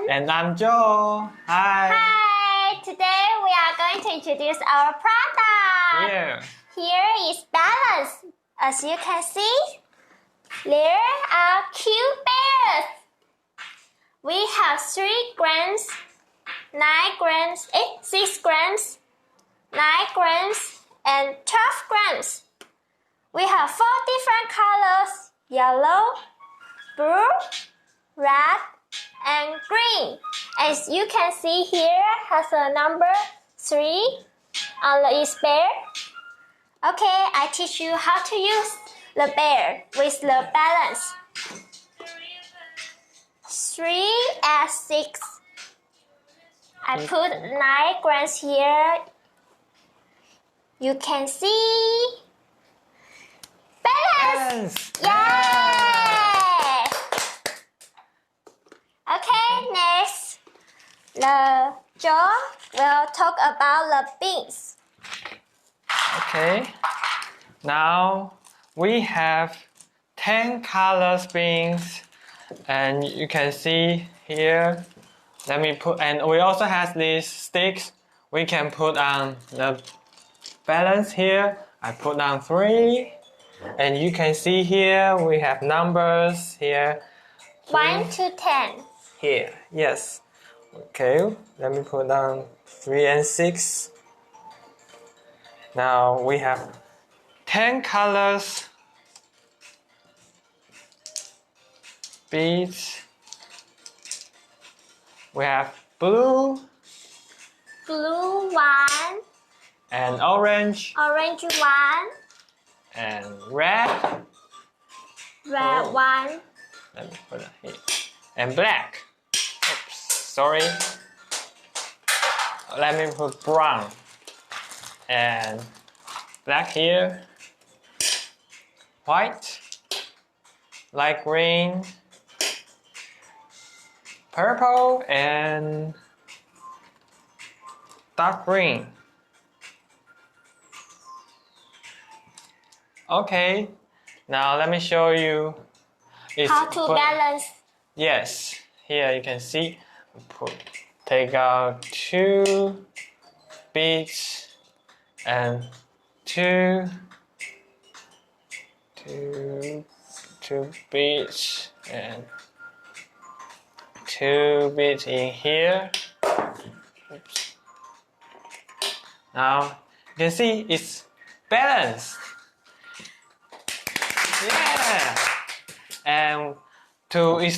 And I'm Joe. Hi. Hi. Today we are going to introduce our product. Yeah. Here is balance. As you can see, there are cute bears. We have 3 grams, 9 grams, 6 grams, 9 grams, and 12 grams. We have 4 different colors: yellow, blue, red, and green. As you can see here, has a number 3 on each bear. Okay, I teach you how to use the bear with the balance. 3 and 6. I put 9 grams here. You can see balance. Yay! Okay, next, the Joe will talk about the beans. Okay. Now we have 10 colors beans, and you can see here. Let me put, and we also have these sticks. We can put on the balance here. I put down 3, and you can see here we have numbers here. 1 to 10. Here, yes. Okay, let me put down 3 and 6. Now we have 10 colors beads. We have blue, Blue 1, and orange, orange 1, and red. red 1, Let me put it here. And black. Oops, sorry. Let me put brown. And black here. White. Light green. Purple and dark green. Okay, now let me show you. how to balance. Yes, here you can see. Take out 2 beads and two beads and 2 beads in here. Oops. Now you can see it's balanced. Yeah. And to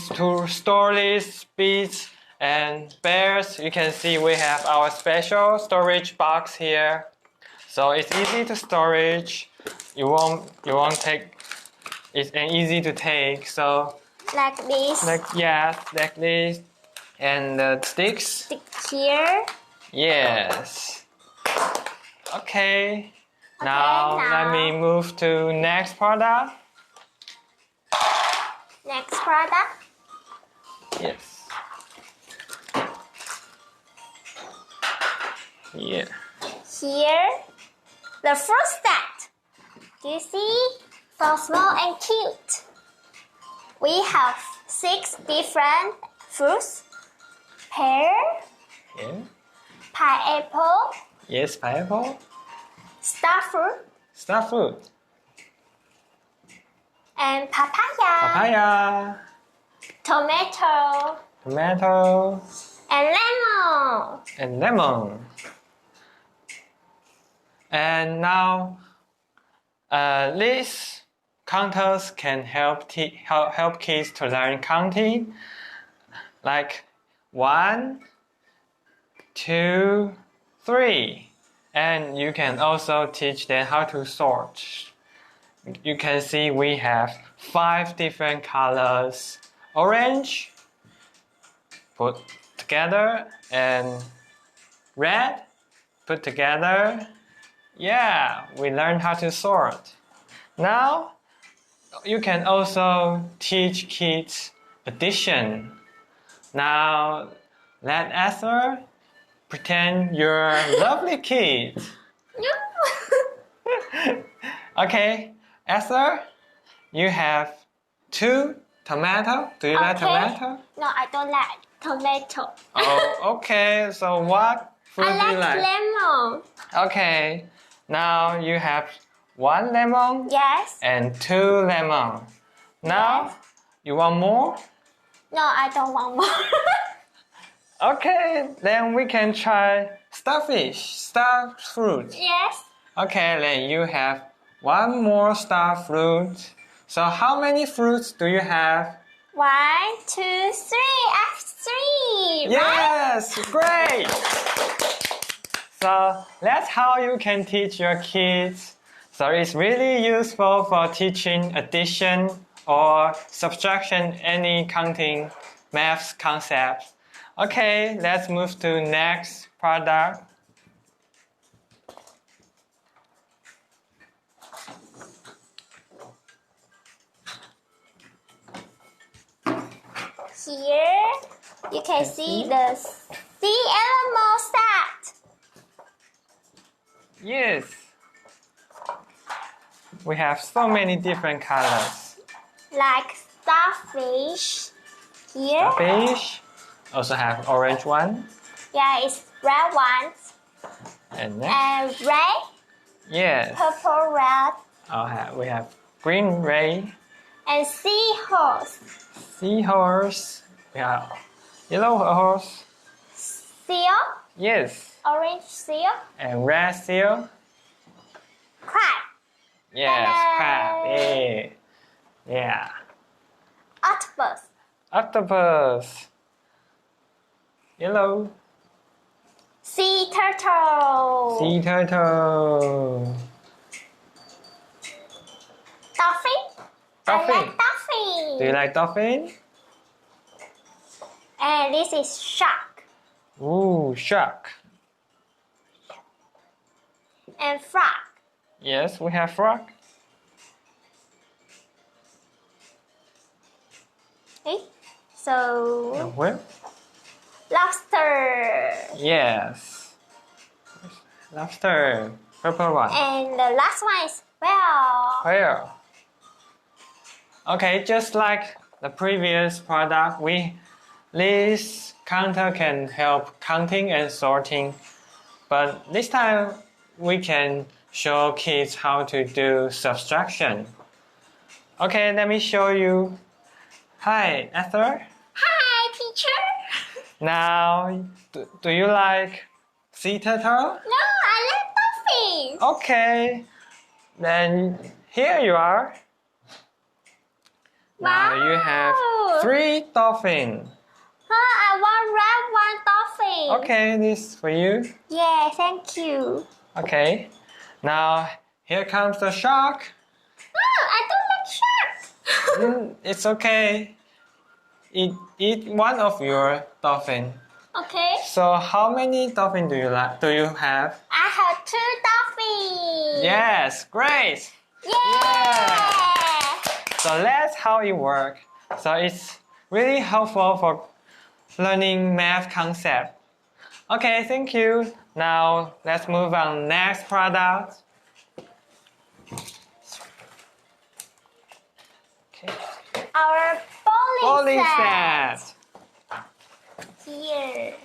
store these beads and bears, you can see we have our special storage box here. So it's easy to storage. You won't take. It's easy to take. So Like this. like this, and the sticks. Stick here. Yes. Okay. Now let me move to next product. Next product. Yes. Here. Here, the fruit set. Do you see? So small and cute. We have 6 different fruits: pear, Yeah. pineapple, Yes, pineapple. star fruit, Star fruit. and papaya, Papaya. tomato, Tomato. and lemon. And lemon. And now, these counters can help kids to learn counting, like 1, 2, 3, and you can also teach them how to sort. You can see we have 5 different colors: orange, put together, and red, put together. Yeah, we learned how to sort. Now, you can also teach kids addition. Now, let Esther pretend you're a lovely kid. Okay, Esther, you have 2 tomato. Do you like tomato? No, I don't like. tomato. Oh, okay. So what fruit I do you like like? lemon. Okay. Now you have 1 lemon Yes. and 2 lemon. Now, Yes. you want more? No, I don't want more. Okay, then we can try star fruit. Yes. Okay, then you have 1 more star fruit. So how many fruits do you have? 1, 2, 3. I have 3. Right? Yes, great! So that's how you can teach your kids. So it's really useful for teaching addition or subtraction, any counting maths concepts. Okay, let's move to next product. Here you can see the sea animal set. Yes. We have so many different colors. Like starfish. Here. Fish. Also have orange one. Yeah, it's red ones. And next. And red, Yes. purple, red. We have green ray. And seahorse. Seahorse. We have yellow horse. Seal. Yes. Orange seal. And red seal. Crab. Yes. Ta-da! Crab. Yeah. Yeah. Octopus. Octopus. Yellow. Sea turtle. Sea turtle. Dolphin. Dolphin. I like dolphin. Do you like dolphin? And this is shark. Ooh, shark. And frog. Yes, we have frog. Okay. So And whale. lobster. Yes. Lobster. Purple one. And the last one is whale. Whale. Okay, just like the previous product, this counter can help counting and sorting. But this time we can show kids how to do subtraction. Okay, let me show you. Hi, Esther. Hi, teacher. Now, do you like sea turtle? No, I like dolphin. Okay, then here you are. Now you have Wow. 3 dolphins. I want red one dolphin. Okay, this for you. Yeah, thank you. Okay, now here comes the shark. Oh, I don't like sharks. It's okay. Eat one of your dolphin. Okay. So how many dolphin do you have? I have 2 dolphins. Yes, great. Yeah. So that's how it works. So it's really helpful for learning math concept. Okay, thank you. Now let's move on next product. Okay. Our bowling set. set. Here.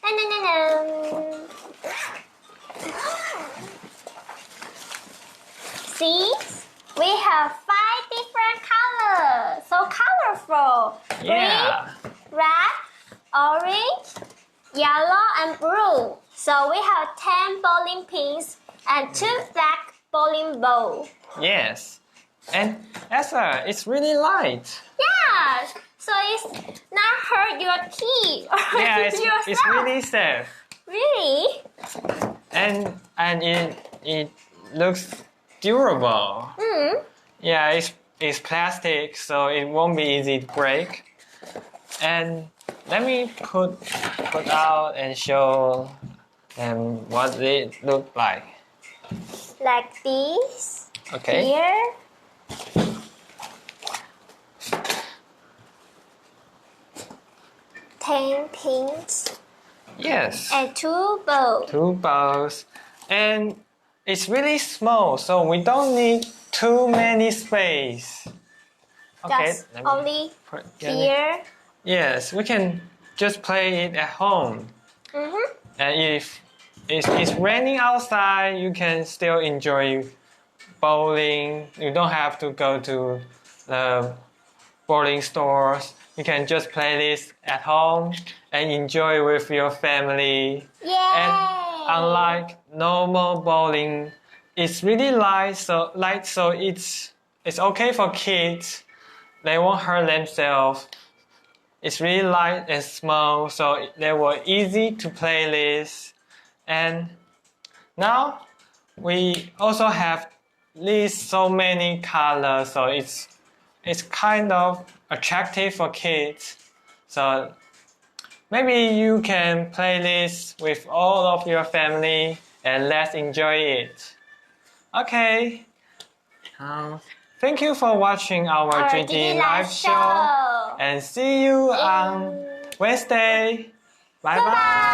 Dun-dun-dun-dun. See? We have 5 different colors. So colorful. Yeah. Green, red, orange, yellow, and blue. So we have 10 bowling pins and 2 black bowling balls. Yes. And Esther, it's really light. Yeah. So it's not hurt your teeth or Yeah, yourself. it's really safe. Really? And it looks durable. Mm. Yeah, it's plastic, so it won't be easy to break. And let me put out and show them what they look like. Like this. Okay. Here. Ten pins Yes. and 2 balls. 2 balls. And it's really small, so we don't need too many space. Okay. Just let me only put- here. Yes, we can just play it at home. Mm-hmm. And if it's raining outside, you can still enjoy bowling. You don't have to go to the bowling stores. You can just play this at home and enjoy with your family. Yay! And unlike normal bowling, it's really light, so it's okay for kids. They won't hurt themselves. It's really light and small, so they were easy to play this. And now we also have these so many colors, so it's kind of attractive for kids. So maybe you can play this with all of your family and let's enjoy it. Okay. Thank you for watching our GD live show and see you on Wednesday. Bye bye.